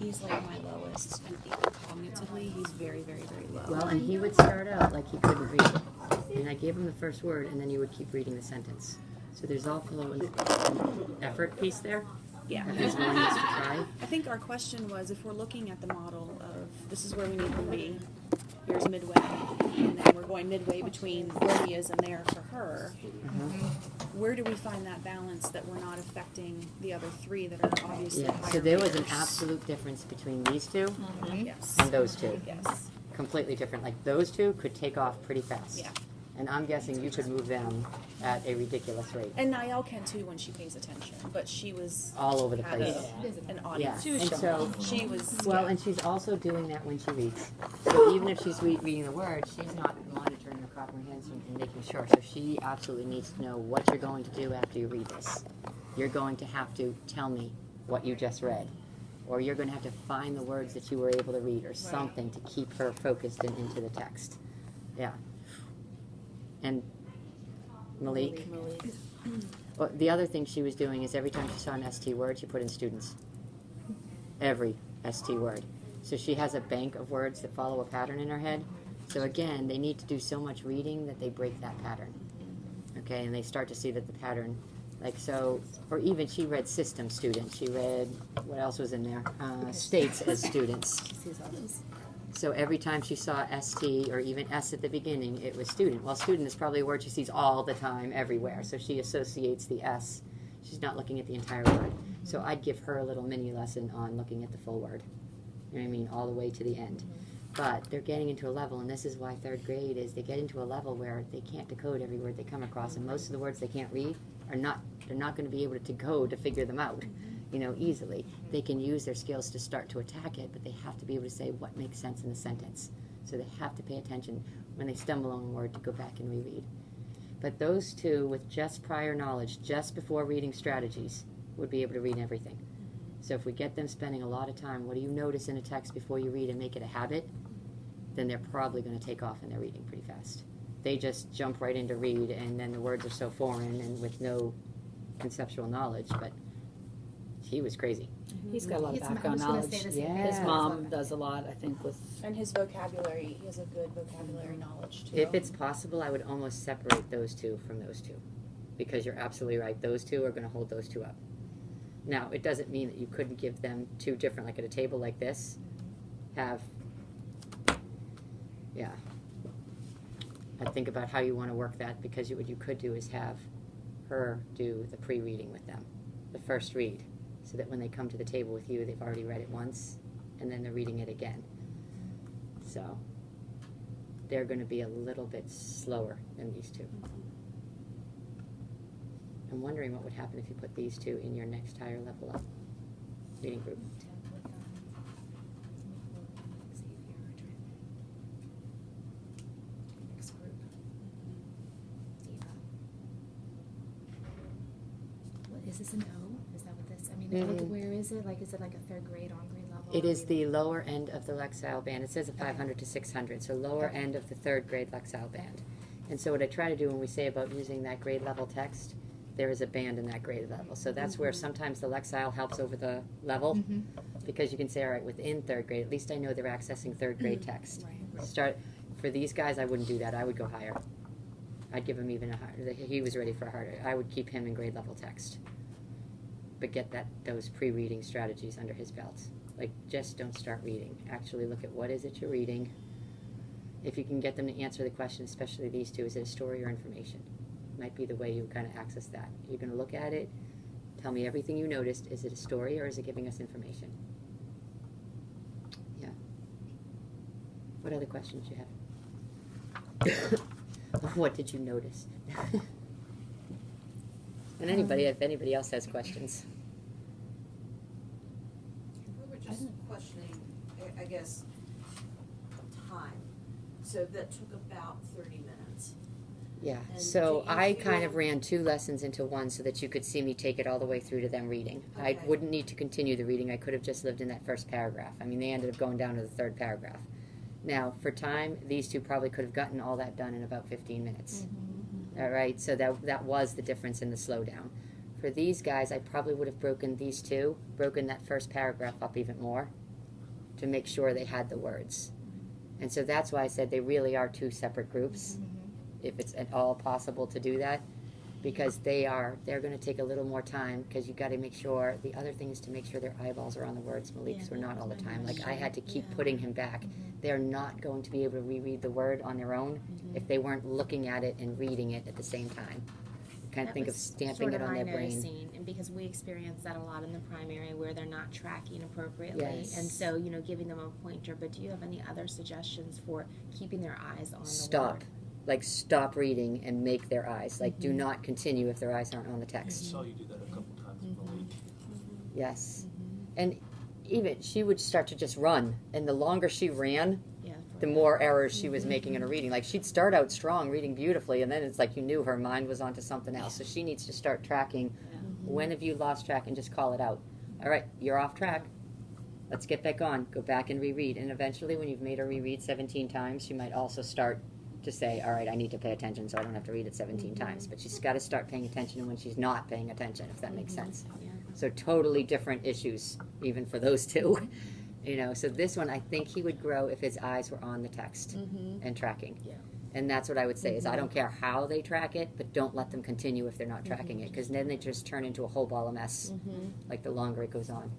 He's like my lowest, and even cognitively, he's very, very, very low. Well, and he would start out like he couldn't read it. And I gave him the first word, and then he would keep reading the sentence. So there's also an effort piece there. Yeah. That his willingness to try. I think our question was, if we're looking at the model of this is where we need him to be, here's midway, and then we're going midway between where he is and there for her, where do we find that balance that we're not affecting the other three that are obviously higher So there was an readers? absolute difference between these two Yes. and those two. Yes. Completely different. Like those two could take off pretty fast. Yeah. And I'm guessing you could move them at a ridiculous rate. And Niall can too when she pays attention, but she was All over the had place. an Yeah. audience. And so, She was well, and she's also doing that when she reads. So even if she's reading the word, she's not monitoring her comprehension and making sure. So she absolutely needs to know what you're going to do after you read this. You're going to have to tell me what you just read. Or you're going to have to find the words that you were able to read or something to keep her focused and into the text. Yeah. And Malik? Well, the other thing she was doing is every time she saw an ST word, she put in students. Every ST word. So she has a bank of words that follow a pattern in her head. So again, they need to do so much reading that they break that pattern. Okay, and they start to see that the pattern, like so, or even she read system students. She read, what else was in there? States as students. So every time she saw ST or even S at the beginning, it was student. Well, student is probably a word she sees all the time, everywhere. So she associates the S. She's not looking at the entire word. So I'd give her a little mini lesson on looking at the full word. You know what I mean? All the way to the end. But they're getting into a level, and this is why third grade is they get into a level where they can't decode every word they come across, and most of the words they can't read are not, they're not going to be able to decode to figure them out. You know, easily. They can use their skills to start to attack it, but they have to be able to say what makes sense in the sentence. So they have to pay attention when they stumble on a word to go back and reread. But those two, with just prior knowledge, just before reading strategies, would be able to read everything. So if we get them spending a lot of time, what do you notice in a text before you read and make it a habit, then they're probably going to take off in their reading pretty fast. They just jump right into read, and then the words are so foreign and with no conceptual knowledge, but he was crazy. He's got a lot of background knowledge. His Yeah. mom does a lot, I think, with... And his vocabulary, he has a good vocabulary knowledge too. If it's possible, I would almost separate those two from those two. Because you're absolutely right. Those two are going to hold those two up. Now, it doesn't mean that you couldn't give them two different, like at a table like this, have, yeah. I'd think about how you want to work that, because what you could do is have her do the pre-reading with them, the first read, so that when they come to the table with you, they've already read it once, and then they're reading it again. So, they're going to be a little bit slower than these two. I'm wondering what would happen if you put these two in your next higher level up reading group. Is this an O? Is that what this? I mean, like, where is it? Like, is it like a third grade on grade level? It is the lower end of the Lexile band. It says a 500 to 600, so lower end of the third grade Lexile band. And so what I try to do when we say about using that grade level text, there is a band in that grade level. So that's where sometimes the Lexile helps over the level, because you can say, all right, within third grade, at least I know they're accessing third grade text. Start for these guys, I wouldn't do that. I would go higher. I'd give him even a higher. He was ready for a harder. I would keep him in grade level text, but get those pre-reading strategies under his belt. Like, just don't start reading. Actually look at what is it you're reading. If you can get them to answer the question, especially these two, is it a story or information? Might be the way you kind of access that. You're going to look at it, tell me everything you noticed. Is it a story or is it giving us information? Yeah. What other questions do you have? What did you notice? And anybody, if anybody else has questions. We were just questioning, I guess, time. So that took about 30 minutes. Yeah, And so do you I kind feel- of ran 2 lessons into one so that you could see me take it all the way through to them reading. I Okay. wouldn't need to continue the reading. I could have just lived in that first paragraph. I mean, they ended up going down to the 3rd paragraph. Now, for time, these two probably could have gotten all that done in about 15 minutes. All right, so that was the difference in the slowdown. For these guys, I probably would have broken that first paragraph up even more to make sure they had the words. And so that's why I said they really are two separate groups, if it's at all possible to do that, because they're going to take a little more time, because you got to make sure, the other thing is to make sure their eyeballs are on the words. Malik's were not all the time. Like, I had to keep putting him back. They're not going to be able to reread the word on their own if they weren't looking at it and reading it at the same time. Kind of think of stamping it on their brain. Noticing, and because we experience that a lot in the primary where they're not tracking appropriately, Yes. and so giving them a pointer. But do you have any other suggestions for keeping their eyes on Stop. the word? Like, stop reading and make their eyes. Like, do not continue if their eyes aren't on the text. I saw you do that a couple times in the league. Yes. And even, she would start to just run. And the longer she ran, Yeah. the more errors she was making in her reading. Like, she'd start out strong, reading beautifully, and then it's like you knew her mind was onto something else. So she needs to start tracking. When have you lost track? And just call it out. All right, you're off track. Let's get back on. Go back and reread. And eventually, when you've made her reread 17 times, she might also start to say, all right, I need to pay attention so I don't have to read it 17 times. But she's got to start paying attention when she's not paying attention, if that makes sense. Yeah. So totally different issues, even for those two. So this one, I think he would grow if his eyes were on the text and tracking. Yeah. And that's what I would say is I don't care how they track it, but don't let them continue if they're not tracking it, because then they just turn into a whole ball of mess, like the longer it goes on.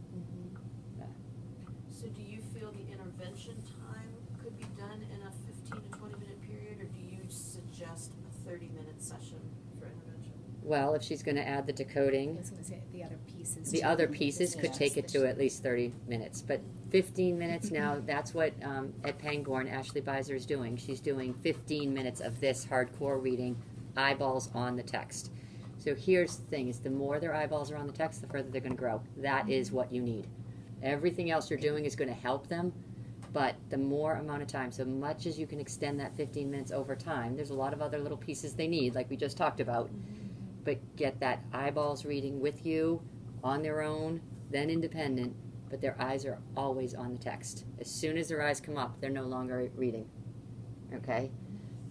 So do you feel the intervention time could be done in a 15 to 20 minute period, or do you suggest a 30-minute session for intervention? Well, if she's going to add the I decoding, was gonna say the other pieces. the too. other pieces could Yeah. take it to at least 30 minutes. But 15 minutes now, that's what at Pangborn, Ashley Beiser is doing. She's doing 15 minutes of this hardcore reading, eyeballs on the text. So here's the thing, is the more their eyeballs are on the text, the further they're going to grow. That is what you need. Everything else you're doing is going to help them, but the more amount of time, so much as you can extend that 15 minutes over time, there's a lot of other little pieces they need, like we just talked about. But get that eyeballs reading with you, on their own, then independent, but their eyes are always on the text. As soon as their eyes come up, they're no longer reading. Okay?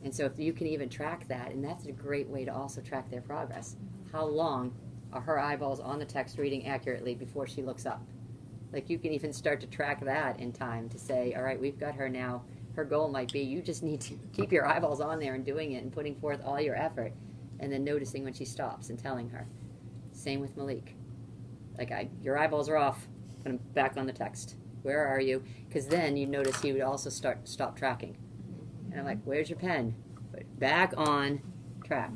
And so if you can even track that, and that's a great way to also track their progress. How long are her eyeballs on the text reading accurately before she looks up? Like, you can even start to track that in time to say, all right, we've got her now. Her goal might be you just need to keep your eyeballs on there and doing it and putting forth all your effort, and then noticing when she stops and telling her. Same with Malik. Like, your eyeballs are off, put them back on the text. Where are you? Because then you notice he would also stop tracking. And I'm like, where's your pen? Put it back on track.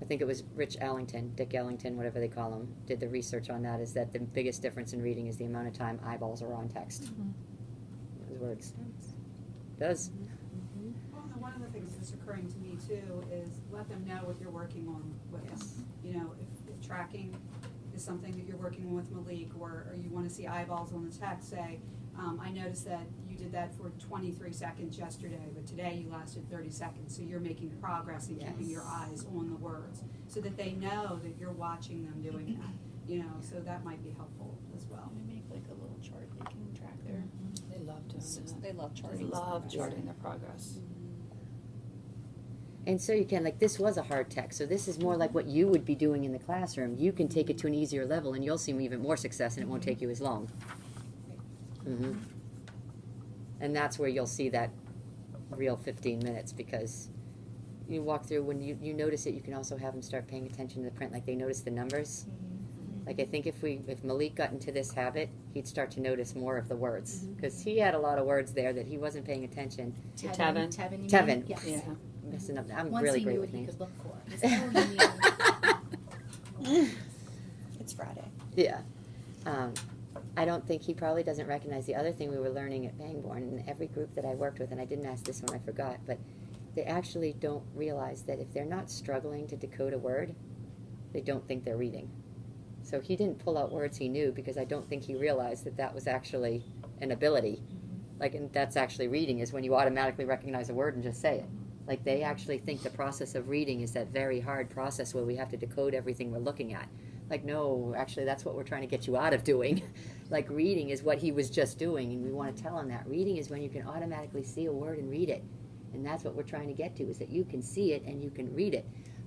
I think it was Dick Ellington, whatever they call him, did the research on that, is that the biggest difference in reading is the amount of time eyeballs are on text. Those words. Does. Well, and one of the things that's occurring to me too is let them know what you're working on with them. You know, if tracking is something that you're working on with Malik, or you want to see eyeballs on the text, say, I noticed that you did that for 23 seconds yesterday, but today you lasted 30 seconds. So you're making progress in keeping your eyes on the words, so that they know that you're watching them doing that. You know, so that might be helpful as well. They make like a little chart they can track their. They love doing that. They love They charting. love charting their progress. And so you can, like, this was a hard text, so this is more like what you would be doing in the classroom. You can take it to an easier level, and you'll see even more success, and it won't take you as long. And that's where you'll see that real 15 minutes, because you walk through, when you notice it, you can also have them start paying attention to the print, like they notice the numbers. Like, I think if Malik got into this habit, he'd start to notice more of the words, because he had a lot of words there that he wasn't paying attention. Tevin. Tevin. Tevin. Yes. Yeah. Messing up. I'm Once really he great knew with what he names. could look for. It's, oh, you It's Friday. Yeah. I don't think he probably doesn't recognize the other thing we were learning at Pangborn, and every group that I worked with, and I didn't ask this one, I forgot, but they actually don't realize that if they're not struggling to decode a word, they don't think they're reading. So he didn't pull out words he knew, because I don't think he realized that that was actually an ability. Like, and that's actually reading, is when you automatically recognize a word and just say it. Like, they actually think the process of reading is that very hard process where we have to decode everything we're looking at. Like, no, actually, that's what we're trying to get you out of doing. Like, reading is what he was just doing, and we want to tell him that. Reading is when you can automatically see a word and read it. And that's what we're trying to get to, is that you can see it and you can read it.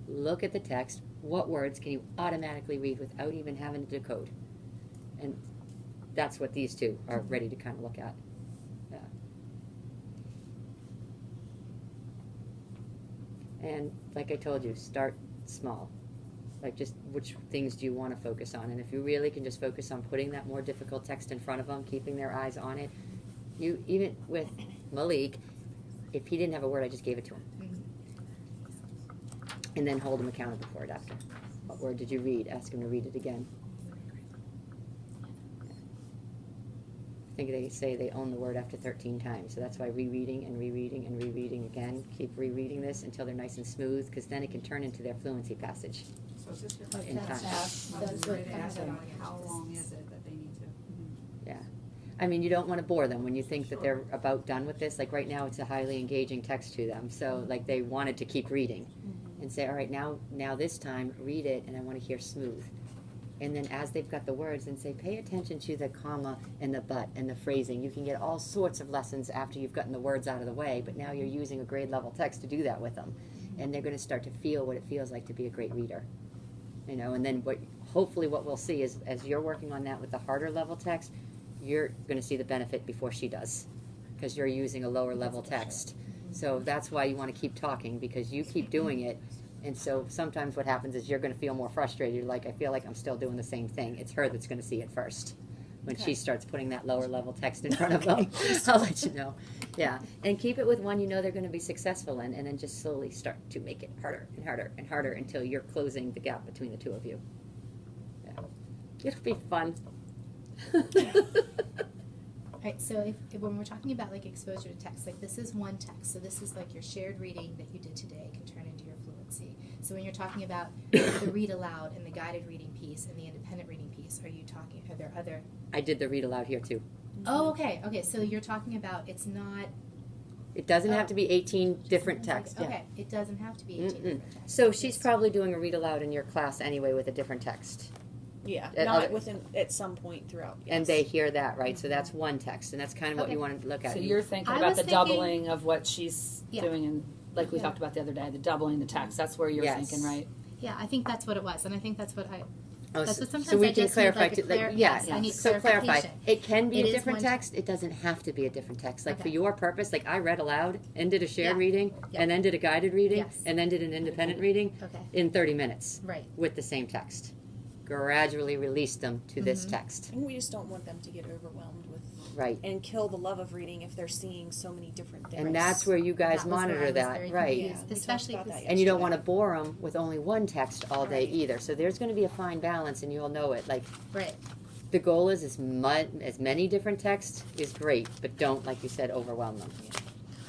Look at the text. What words can you automatically read without even having to decode? And that's what these two are ready to kind of look at. Yeah. And like I told you, start small. Like, just which things do you want to focus on? And if you really can just focus on putting that more difficult text in front of them, keeping their eyes on it. You, even with Malik, if he didn't have a word, I just gave it to him. And then hold him accountable for it after. What word did you read? Ask him to read it again. I think they say they own the word after 13 times. So that's why rereading and rereading and rereading again. Keep rereading this until they're nice and smooth, because then it can turn into their fluency passage. So is this your Oh, In that's- time. that's Ready what to ask I'm them, doing. like, how long is it that they need to? Yeah. I mean, you don't want to bore them when you think that they're about done with this. Like right now, it's a highly engaging text to them. So like they wanted to keep reading and say, all right, now this time read it and I want to hear smooth. And then as they've got the words, then say, pay attention to the comma and the but and the phrasing. You can get all sorts of lessons after you've gotten the words out of the way, but now you're using a grade level text to do that with them. And they're going to start to feel what it feels like to be a great reader. You know, and then hopefully what we'll see is as you're working on that with the harder level text, you're going to see the benefit before she does, because you're using a lower level text. So that's why you want to keep talking, because you keep doing it. And so sometimes what happens is you're going to feel more frustrated. You're like, I feel like I'm still doing the same thing. It's her that's going to see it first. When she starts putting that lower level text in front of them, I'll let you know. Yeah. And keep it with one you know they're going to be successful in, and then just slowly start to make it harder and harder and harder until you're closing the gap between the two of you. Yeah. It'll be fun. Right, so if when we're talking about like exposure to text, like this is one text, so this is like your shared reading that you did today can turn into your fluency. So when you're talking about the read aloud and the guided reading piece and the independent reading piece, are there other? I did the read aloud here too. Oh, okay, so you're talking about it's not. It doesn't have to be 18 different texts. Okay, it doesn't have to be 18 different texts. So she's probably doing a read aloud in your class anyway with a different text. Yeah, At not other- within at some point throughout. And yes. they hear that, right? So that's one text, and that's kind of what Okay. you want to look at. So you're thinking I about was the thinking- doubling of what she's Yeah. doing, and like we Yeah. talked about the other day, the doubling the text. That's where you're Yes. thinking, right? Yeah, I think that's what it was, and I think that's what I. Oh, That's what sometimes so we I can just need, clarify. like, a yes, I need so clarify. clarification. It can be It a is different one text. It doesn't have to be a different text. Like for Okay. your purpose, like I read aloud and did a shared Yeah. reading, Yeah. and then did a guided reading, Yes. and then did an independent reading Okay. in 30 minutes Right. with the same text. Gradually release them to this Mhm. text. And we just don't want them to get overwhelmed with Right. and kill the love of reading if they're seeing so many different things. And that's where you guys That was where I monitor was that, very right? confused. Yeah, we talked Especially about because- that And you don't want to yesterday. bore them with only one text all day Right. either. So there's going to be a fine balance, and you'll know it. Like Right. the goal is as many different texts is great, but don't, like you said, overwhelm them.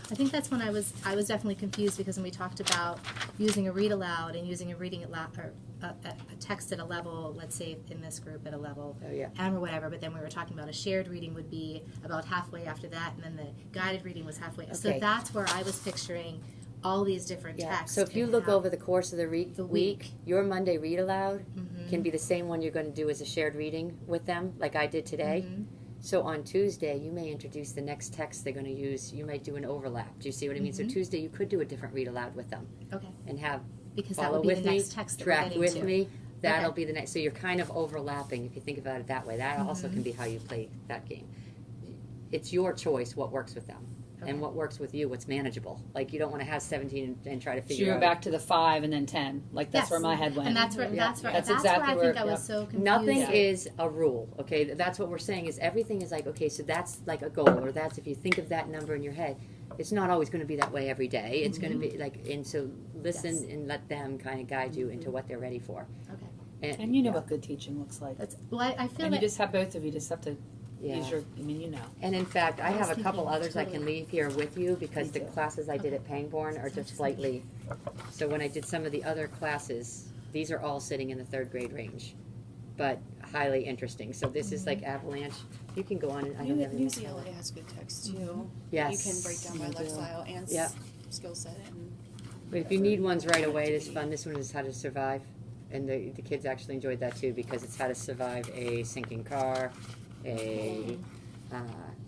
I think that's when I was definitely confused, because when we talked about using a read aloud and using a reading aloud, or a text at a level, let's say in this group at a level Oh yeah. M or whatever, but then we were talking about a shared reading would be about halfway after that, and then the guided reading was halfway. So Okay. that's where I was picturing all these different Yeah. texts. So if you and look how- over the course of the The week, week. your Monday read aloud Mhm. can be the same one you're going to do as a shared reading with them, like I did today. Mhm. So on Tuesday, you may introduce the next text they're going to use. You might do an overlap. Do you see what I mean? Mhm. So Tuesday, you could do a different read aloud with them Okay, and have because that follow would be with the me, next text that we're track getting with to. me. That'll Okay. be the next. So you're kind of overlapping if you think about it that way. That also Mhm. can be how you play that game. It's your choice what works with them. Okay. And what works with you, what's manageable. Like you don't want to have 17 and try to So figure you out. went back to the 5 and then 10. Like that's Yes. where my head went. And that's where Yeah. that's where That's that's, exactly where I think where- I was yeah. so confused. Nothing Yeah. is a rule, okay? That's what we're saying is everything is like, okay, so that's like a goal, or that's if you think of that number in your head, it's not always going to be that way every day. It's going to be like, and so listen Yes. and let them kind of guide you into what they're ready for. Okay. And you know what good teaching looks like. That's well. I feel And like you just have both of you just have to Yeah. use your. I mean, you know. And in fact, I I was have a couple thinking others I can totally. leave here with you because Me the too. classes I did Okay. at Pangborn are So just just slightly. So when I did some of the other classes, these are all sitting in the third grade range, but highly interesting. So this is like Avalanche. You can go on and I don't have any New more Zealand color. has good text too. Yes. You can break down by They do. lifestyle and Yep. skill set and But if you need ones right away, it's fun. This one is how to survive. And the kids actually enjoyed that too because it's how to survive a sinking car,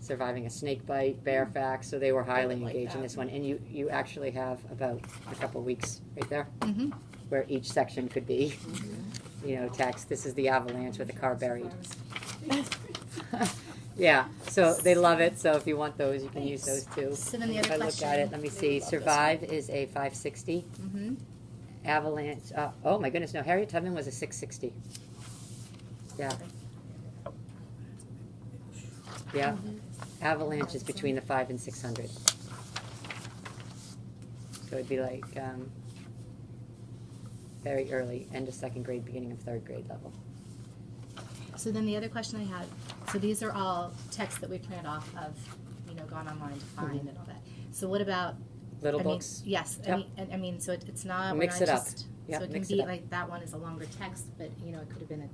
surviving a snake bite, bear facts. So they were highly like engaged in that. this one. And you actually have about a couple weeks right there Mhm. where each section could be. text. This is the avalanche with the car buried. Yeah, so they love it. So if you want those, you can use those too. So then the If other I look question. at it, let me see. Survive is a 560. Mm-hmm. Avalanche. Oh my goodness, no. Harriet Tubman was a 660. Yeah. Yeah. Avalanche is between the 5 and 600. So it'd be like very early, end of second grade, beginning of third grade level. So then the other question I had, so these are all texts that we printed off of, gone online to find and all that. So what about Little I mean, books. yes, Yep. I mean, so it's not. Mix we're not it up. just, Yep, so it can mix it be up. like that one is a longer text, but it could have been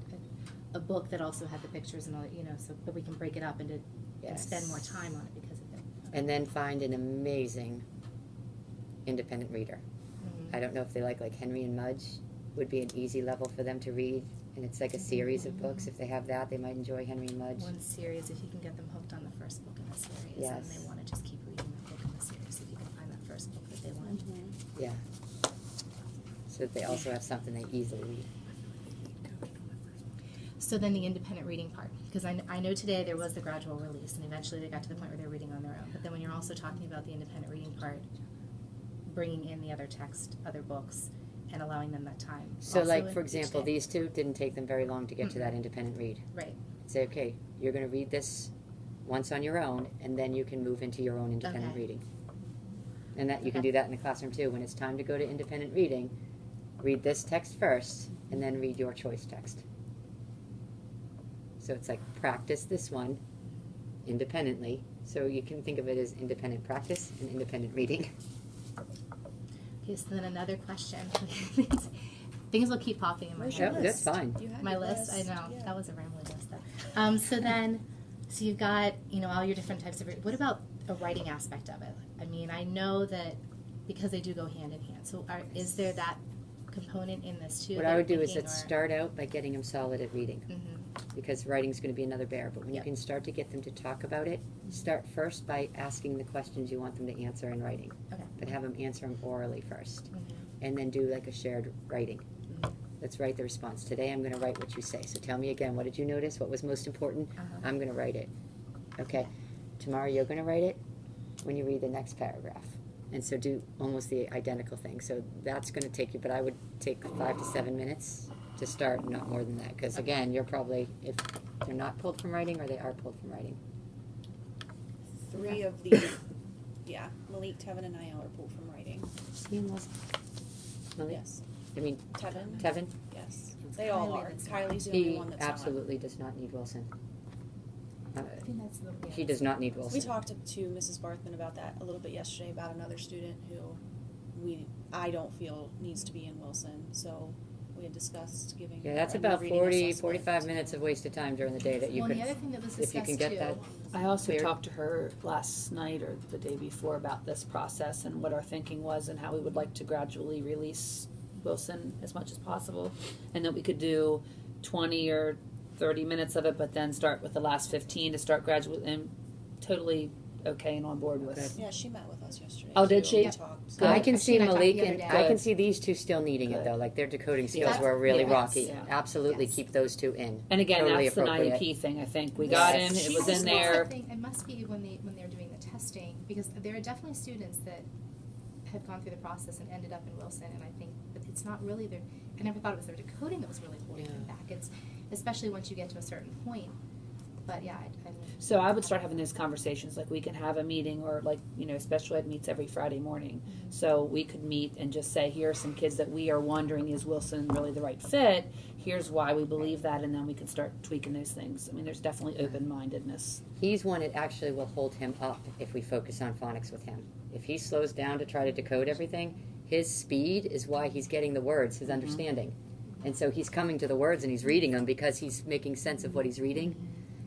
a book that also had the pictures and all that, so but we can break it up and spend more time on it because of it. And then find an amazing independent reader. Mhm. I don't know if they like Henry and Mudge would be an easy level for them to read. And it's like a series of books. If they have that, they might enjoy Henry and Mudge. One series, if you can get them hooked on the first book in the series, Yes. and they want to just keep reading the book in the series, if you can find that first book that they want. Yeah. So that they also have something they easily read. So then the independent reading part, because I know today there was the gradual release, and eventually they got to the point where they're reading on their own. But then when you're also talking about the independent reading part, bringing in the other text, other books, and allowing them that time. So Also like, for each example, day. these two didn't take them very long to get to that independent read. Right. Say, okay, you're going to read this once on your own, and then you can move into your own independent Okay. reading. And that you can Okay. do that in the classroom too. When it's time to go to independent reading, read this text first, and then read your choice text. So it's like practice this one independently. So you can think of it as independent practice and independent reading. Okay, so then another question. Things will keep popping in my Where's head. your That's list? fine. You had My your list, I know. Yeah. That was a rambling list though. So you've got, all your different types of, what about a writing aspect of it? I mean, I know that because they do go hand in hand. So is there that component in this too? What that I would you're do is thinking, let's or- start out by getting them solid at reading. Mhm. Because writing's going to be another bear. But when Yep. you can start to get them to talk about it, start first by asking the questions you want them to answer in writing. Okay. But have them answer them orally first. Mhm. And then do like a shared writing. Mhm. Let's write the response. Today I'm going to write what you say. So tell me again, what did you notice? What was most important? Uh-huh. I'm going to write it. Okay. Tomorrow you're going to write it when you read the next paragraph. And so do almost the identical thing. So that's going to take you, but I would take 5 to 7 minutes to start, not more than that. Because again, you're probably, if they're not pulled from writing or they are pulled from writing. 3 of the, yeah, Malik, Tevin, and Niall are pulled from writing. Ian was Malik? Yes. I mean, Tevin? Tevin? Yes. They all Kylie are. that's Kylie's the only He one that's not. absolutely does not need Wilson. I think that's the, He does not need Wilson. We talked to Mrs. Barthman about that a little bit yesterday about another student who I don't feel needs to be in Wilson. So we had discussed giving Yeah, her that's a new about reading 40, assessment. 45 minutes of wasted time during the day that you well, could, the other thing that was if you discussed can get too. that. I also Clear. talked to her last night or the day before about this process and what our thinking was and how we would like to gradually release Wilson as much as possible, and that we could do 20 or 30 minutes of it, but then start with the last 15 to start gradually, and totally okay and on board with. Good. Yeah, she met with us yesterday. Oh, did too, she? and we talked. Good. I can She see and I talked Malik the other and day. I can Good. see these two still needing it Good. though. Like their decoding skills That's- were really yes. rocky. Yeah. Absolutely Yes. keep those two in. And again, Totally that's the appropriate. IEP thing. I think we got in, Yes. it was She in also there. think it must be when they're doing the testing, because there are definitely students that have gone through the process and ended up in Wilson, and I think that it's not really their. I never thought it was their decoding that was really holding them Yeah. back. It's especially once you get to a certain point. But yeah, I So I would start having those conversations, like we can have a meeting or like, special ed meets every Friday morning. So we could meet and just say, here are some kids that we are wondering, is Wilson really the right fit? Here's why we believe that, and then we can start tweaking those things. I mean, there's definitely open-mindedness. He's one that actually will hold him up if we focus on phonics with him. If he slows down to try to decode everything, his speed is why he's getting the words, his understanding. And so he's coming to the words and he's reading them because he's making sense of what he's reading.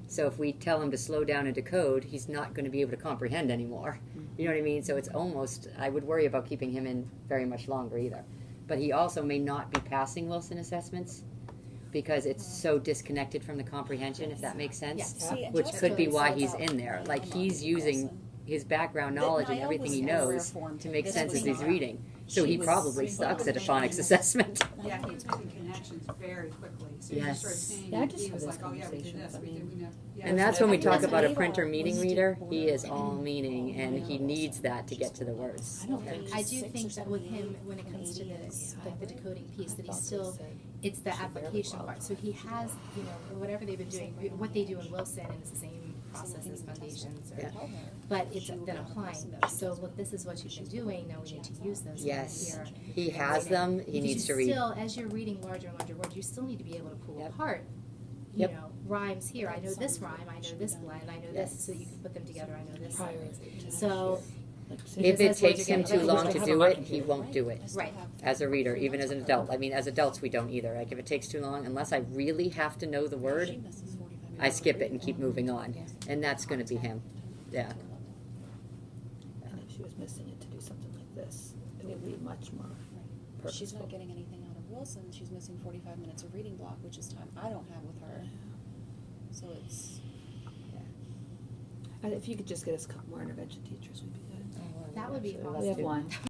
So if we tell him to slow down and decode, he's not going to be able to comprehend anymore. You know what I mean? So it's almost, I would worry about keeping him in very much longer either. But he also may not be passing Wilson assessments because it's so disconnected from the comprehension, if that makes sense. Yes. See, and Which Jessica could be why said he's that in there. Like not he's being using Wilson. his background That knowledge and Niall everything was he in rare knows form to make This sense was as he's not. reading. So She he was probably sucks at a phonics assessment. Yeah, he was making connections very quickly, so you Yes. started saying, Yeah, I just he have was those like, oh yeah, we did conversations. this, I we did, mean, we know. Yeah, And that's when we I think talk that's about a what printer Ava meeting was reader. doing. He is all meaning, and he needs that to get to the words. I don't think. I do think that with him, when it comes to this, like the decoding piece, that he's still, it's the application part. So he has, you know, whatever they've been doing, what they do in Wilson, and it's the same process as Foundations, or, Yeah. but it's then applying those. So look, this is what you've been doing, now we need to use those Yes. here. He has them. He Because needs to you read. still, as you're reading larger and larger words, you still need to be able to pull Yep. apart, you Yep. know, rhymes here, I know this rhyme, I know this blend, I know this, so you can put them together, I know this. So, If it Because as words takes are him getting too better, long we to have do a it, marking he period, won't do it. right, As a reader, even as an adult. I mean, as adults, we don't either. Like, if it takes too long, unless I really have to know the word, I skip it and keep moving on. And that's going to be him. Yeah. And if she was missing it to do something like this, it would be much more purposeful. She's not getting anything out of Wilson. She's missing 45 minutes of reading block, which is time I don't have with her. So it's. If you could just get us a couple more intervention teachers, we'd be good. that would be Actually, awesome. We have one.